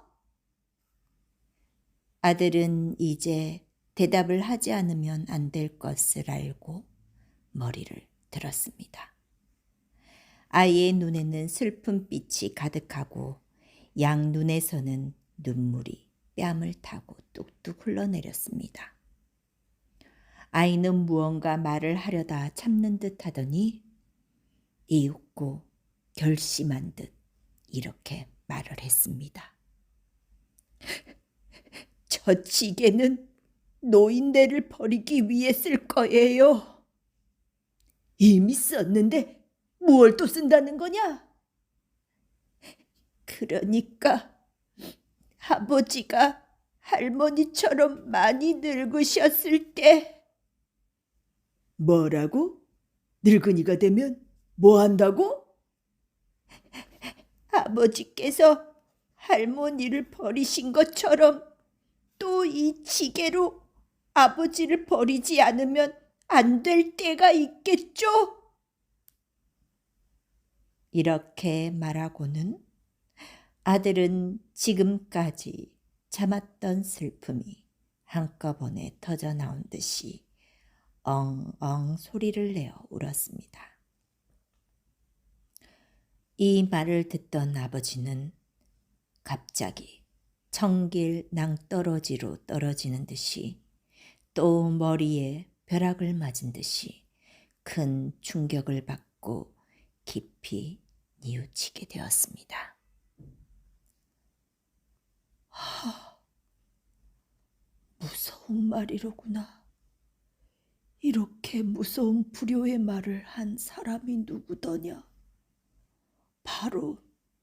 아들은 이제 대답을 하지 않으면 안 될 것을 알고 머리를 들었습니다. 아이의 눈에는 슬픈 빛이 가득하고 양 눈에서는 눈물이 뺨을 타고 뚝뚝 흘러내렸습니다. 아이는 무언가 말을 하려다 참는 듯 하더니 이윽고 결심한 듯 이렇게 말을 했습니다. 저 지게는 노인네를 버리기 위해 쓸 거예요. 이미 썼는데 뭘 또 쓴다는 거냐? 그러니까 아버지가 할머니처럼 많이 늙으셨을 때. 뭐라고? 늙은이가 되면 뭐 한다고? 아버지께서 할머니를 버리신 것처럼 또 이 지게로 아버지를 버리지 않으면 안 될 때가 있겠죠? 이렇게 말하고는 아들은 지금까지 참았던 슬픔이 한꺼번에 터져 나온 듯이 엉엉 소리를 내어 울었습니다. 이 말을 듣던 아버지는 갑자기 청길 낭떠러지로 떨어지는 듯이 또 머리에 벼락을 맞은 듯이 큰 충격을 받고 깊이 뉘우치게 되었습니다. 무서운 말이로구나. 이렇게 무서운 불효의 말을 한 사람이 누구더냐? 바로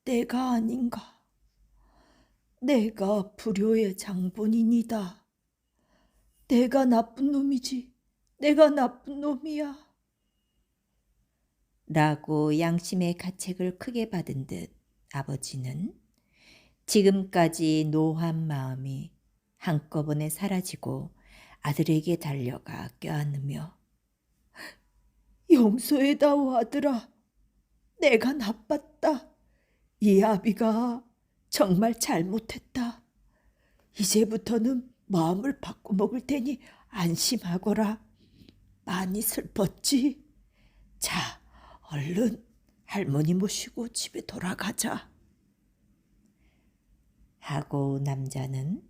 내가 아닌가. 내가 불효의 장본인이다. 내가 나쁜 놈이지. 내가 나쁜 놈이야. 라고 양심의 가책을 크게 받은 듯 아버지는 지금까지 노한 마음이 한꺼번에 사라지고 아들에게 달려가 껴안으며 용서해다오 아들아. 내가 나빴다. 이 아비가 정말 잘못했다. 이제부터는 마음을 바꿔먹을 테니 안심하거라. 많이 슬펐지? 자, 얼른 할머니 모시고 집에 돌아가자. 하고 남자는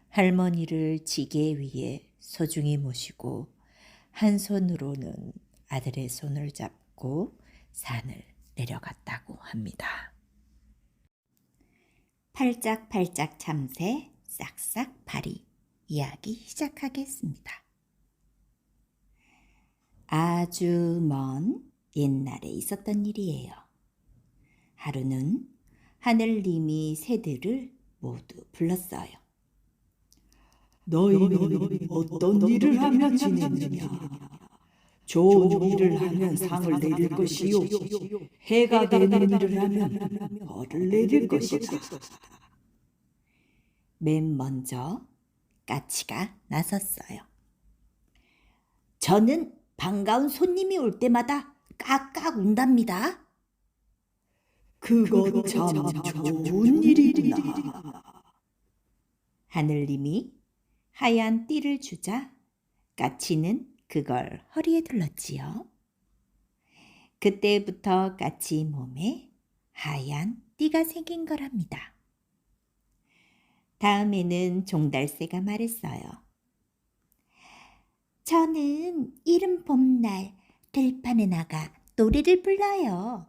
할머니를 지게 위에 소중히 모시고 한 손으로는 아들의 손을 잡고 산을 내려갔다고 합니다. 팔짝팔짝 참새 싹싹파리 이야기 시작하겠습니다. 아주 먼 옛날에 있었던 일이에요. 하루는 하늘님이 새들을 모두 불렀어요. 너희는 어떤 일을 하며 지내느냐? 좋은 일을 하면 상을 내릴 것이요, 해가 되는 일을 하면 벌을 내릴 것이다. 맨 먼저 까치가 나섰어요. 저는 반가운 손님이 올 때마다 깍깍 운답니다. 그건 참 좋은 일이구나. 하늘님이 하얀 띠를 주자 까치는 그걸 허리에 둘렀지요. 그때부터 까치 몸에 하얀 띠가 생긴 거랍니다. 다음에는 종달새가 말했어요. 저는 이른 봄날 들판에 나가 노래를 불러요.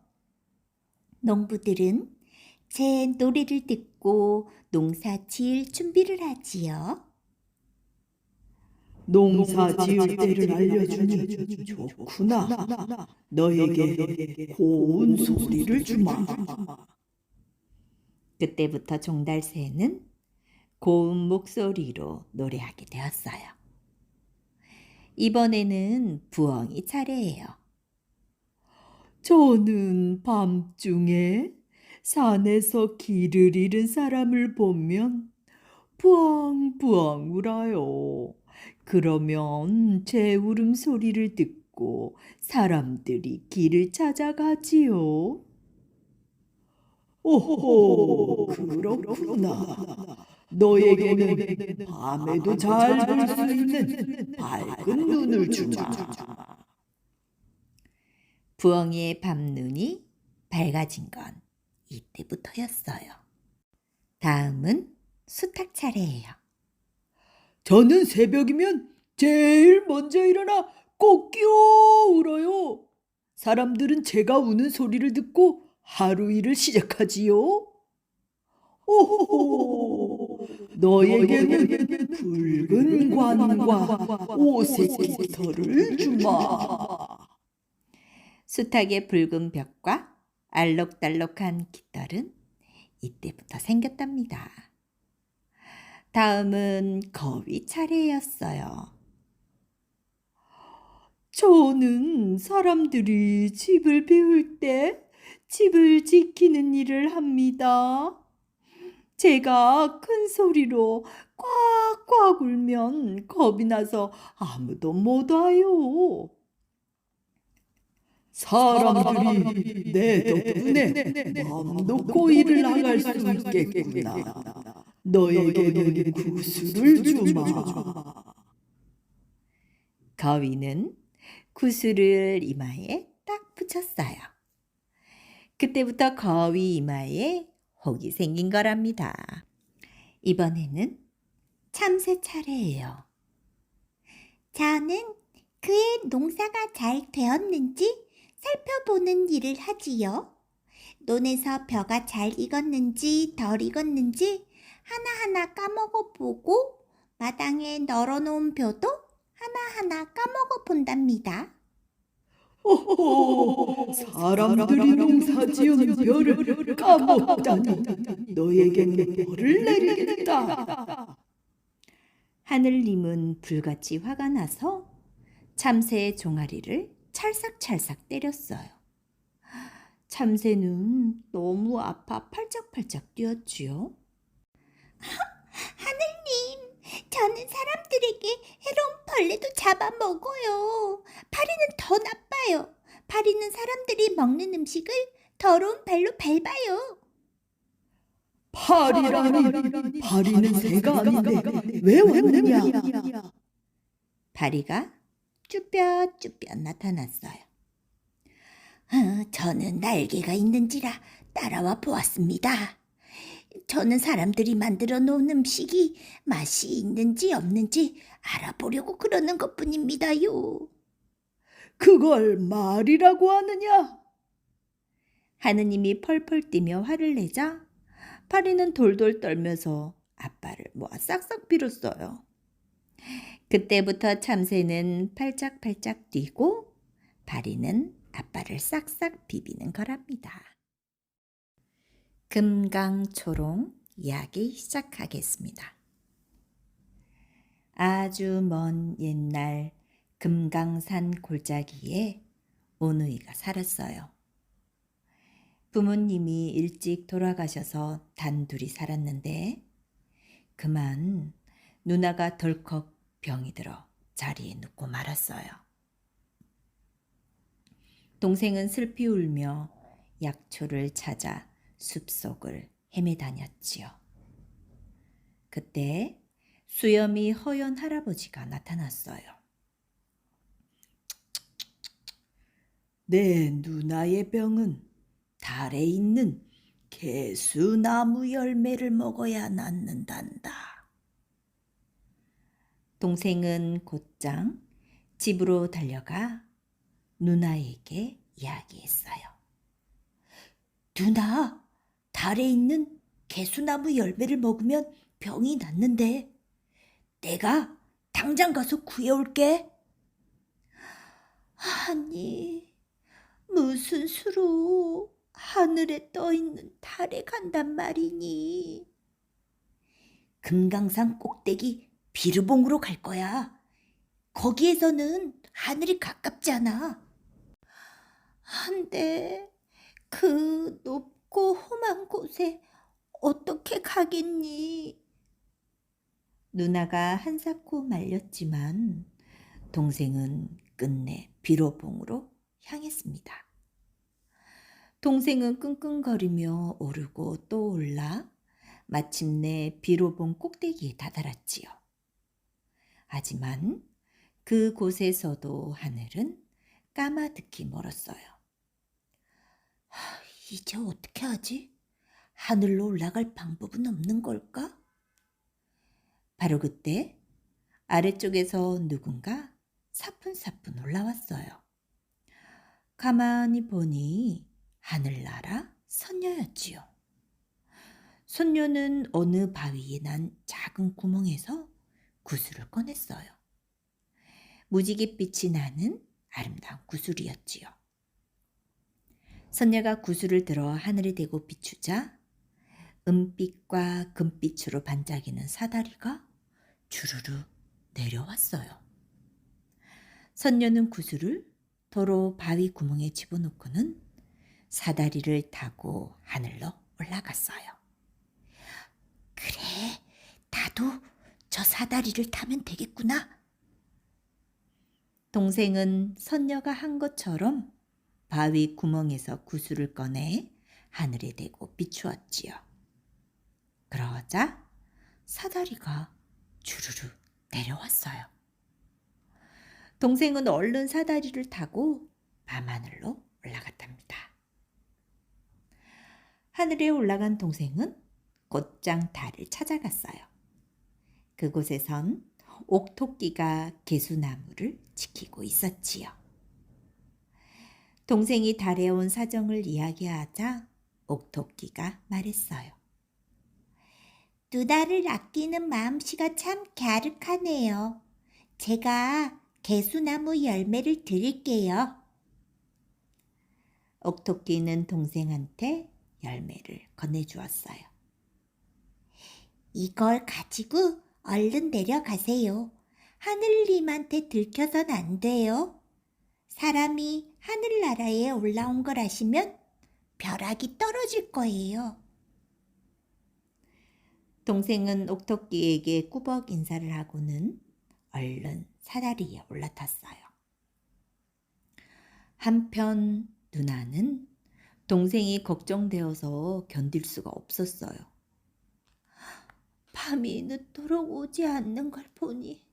농부들은 제 노래를 듣고 농사 지을 준비를 하지요. 농사 지을 때를 알려주니 좋구나. 너에게 고운 소리를 주마. 그때부터 종달새는 고운 목소리로 노래하게 되었어요. 이번에는 부엉이 차례예요. 저는 밤중에 산에서 길을 잃은 사람을 보면 부엉부엉 울어요. 그러면 제 울음소리를 듣고 사람들이 길을 찾아가지요. 오호, 그렇구나. 너에게는 밤에도 잘 볼 수 있는 밝은 눈을 주마. 부엉이의 밤눈이 밝아진 건 이때부터였어요. 다음은 수탉 차례예요. 저는 새벽이면 제일 먼저 일어나 꼭 끼어 울어요. 사람들은 제가 우는 소리를 듣고 하루 일을 시작하지요. 오호, 너에게는 붉은 관과 오색 깃털을 주마. 수탉의 붉은 벽과 알록달록한 깃털은 이때부터 생겼답니다. 다음은 거위 차례였어요. 저는 사람들이 집을 비울 때 집을 지키는 일을 합니다. 제가 큰 소리로 꽉꽉 울면 겁이 나서 아무도 못 와요. 사람들이 내 덕분에 마음 놓고 일을 나갈 수 있겠구나. 너에게는 구슬을 주마. 거위는 구슬을 이마에 딱 붙였어요. 그때부터 거위 이마에 혹이 생긴 거랍니다. 이번에는 참새 차례예요. 저는 그의 농사가 잘 되었는지 살펴보는 일을 하지요. 논에서 벼가 잘 익었는지 덜 익었는지 하나하나 까먹어 보고 마당에 널어놓은 벼도 하나하나 까먹어 본답니다. 오호, 사람들이 농사 지은 벼를 까먹다니. 너에게는 벌을 내리겠다. 하늘님은 불같이 화가 나서 참새의 종아리를 찰싹찰싹 때렸어요. 참새는 너무 아파 팔짝팔짝 뛰었지요. 하늘님, 저는 사람들에게 해로운 벌레도 잡아먹어요. 파리는 더 나빠요. 파리는 사람들이 먹는 음식을 더러운 발로 밟아요. 파리라니, 파리는 새가 아닌데 왜 왔느냐? 파리가 쭈뼛쭈뼛 나타났어요. 저는 날개가 있는지라 따라와 보았습니다. 저는 사람들이 만들어 놓은 음식이 맛이 있는지 없는지 알아보려고 그러는 것뿐입니다요. 그걸 말이라고 하느냐? 하느님이 펄펄 뛰며 화를 내자 파리는 돌돌 떨면서 앞발을 모아 싹싹 빌었어요. 그때부터 참새는 팔짝팔짝 뛰고 파리는 앞발을 싹싹 비비는 거랍니다. 금강초롱 이야기 시작하겠습니다. 아주 먼 옛날 금강산 골짜기에 오누이가 살았어요. 부모님이 일찍 돌아가셔서 단둘이 살았는데 그만 누나가 덜컥 병이 들어 자리에 눕고 말았어요. 동생은 슬피 울며 약초를 찾아 숲속을 헤매다녔지요. 그때 수염이 허연 할아버지가 나타났어요. 내 누나의 병은 달에 있는 개수나무 열매를 먹어야 낫는단다. 동생은 곧장 집으로 달려가 누나에게 이야기했어요. 누나, 달에 있는 개수나무 열매를 먹으면 병이 낫는데 내가 당장 가서 구해올게. 아니, 무슨 수로 하늘에 떠있는 달에 간단 말이니. 금강산 꼭대기 비르봉으로 갈 거야. 거기에서는 하늘이 가깝지 않아. 한데 그 높고 험한 곳에 어떻게 가겠니? 누나가 한사코 말렸지만 동생은 끝내 비로봉으로 향했습니다. 동생은 끙끙거리며 오르고 또 올라 마침내 비로봉 꼭대기에 다다랐지요. 하지만 그곳에서도 하늘은 까마득히 멀었어요. 이제 어떻게 하지? 하늘로 올라갈 방법은 없는 걸까? 바로 그때 아래쪽에서 누군가 사뿐사뿐 올라왔어요. 가만히 보니 하늘나라 선녀였지요. 선녀는 어느 바위에 난 작은 구멍에서 구슬을 꺼냈어요. 무지갯빛이 나는 아름다운 구슬이었지요. 선녀가 구슬을 들어 하늘에 대고 비추자 은빛과 금빛으로 반짝이는 사다리가 주르르 내려왔어요. 선녀는 구슬을 도로 바위 구멍에 집어넣고는 사다리를 타고 하늘로 올라갔어요. 그래, 나도 저 사다리를 타면 되겠구나. 동생은 선녀가 한 것처럼 바위 구멍에서 구슬을 꺼내 하늘에 대고 비추었지요. 그러자 사다리가 주르르 내려왔어요. 동생은 얼른 사다리를 타고 밤하늘로 올라갔답니다. 하늘에 올라간 동생은 곧장 달을 찾아갔어요. 그곳에선 옥토끼가 개수나무를 지키고 있었지요. 동생이 달에 온 사정을 이야기하자 옥토끼가 말했어요. 누나를 아끼는 마음씨가 참 갸륵하네요. 제가 개수나무 열매를 드릴게요. 옥토끼는 동생한테 열매를 건네주었어요. 이걸 가지고 얼른 내려가세요. 하늘님한테 들켜선 안 돼요. 사람이 하늘나라에 올라온 걸 아시면 벼락이 떨어질 거예요. 동생은 옥토끼에게 꾸벅 인사를 하고는 얼른 사다리에 올라탔어요. 한편 누나는 동생이 걱정되어서 견딜 수가 없었어요. 밤이 늦도록 오지 않는 걸 보니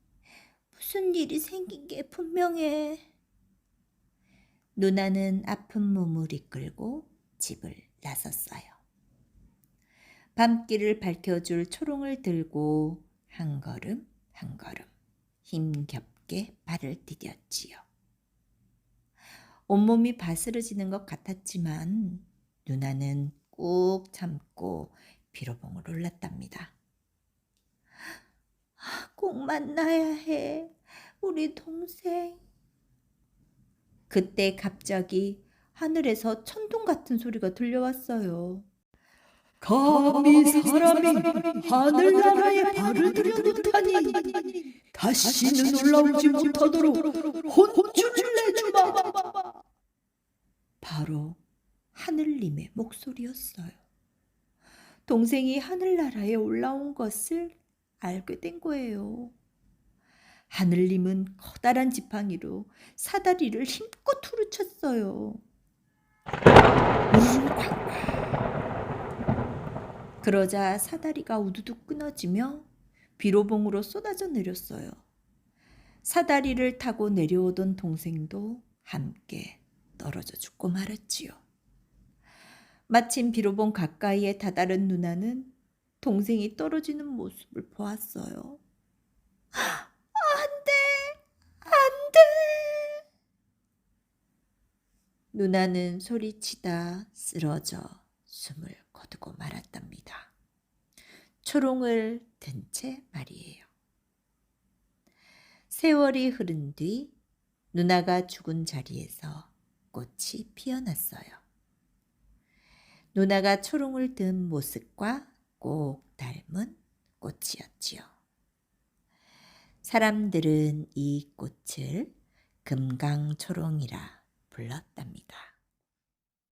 무슨 일이 생긴 게 분명해. 누나는 아픈 몸을 이끌고 집을 나섰어요. 밤길을 밝혀줄 초롱을 들고 한 걸음 한 걸음 힘겹게 발을 디뎠지요. 온몸이 바스러지는 것 같았지만 누나는 꾹 참고 비로봉을 올랐답니다. 꼭 만나야 해. 우리 동생. 그때 갑자기 하늘에서 천둥 같은 소리가 들려왔어요. 감히 사람이 하늘나라에 발을 들여놓다니 다시는 올라오지 못하도록 혼쭐을 내주마. 바로 하늘님의 목소리였어요. 동생이 하늘나라에 올라온 것을 알게 된 거예요. 하늘님은 커다란 지팡이로 사다리를 힘껏 후르쳤어요. 그러자 사다리가 우두둑 끊어지며 비로봉으로 쏟아져 내렸어요. 사다리를 타고 내려오던 동생도 함께 떨어져 죽고 말았지요. 마침 비로봉 가까이에 다다른 누나는 동생이 떨어지는 모습을 보았어요. 안 돼! 안 돼! 누나는 소리치다 쓰러져 숨을 거두고 말았답니다. 초롱을 든 채 말이에요. 세월이 흐른 뒤 누나가 죽은 자리에서 꽃이 피어났어요. 누나가 초롱을 든 모습과 꼭 닮은 꽃이었지요. 사람들은 이 꽃을 금강초롱이라 불렀답니다.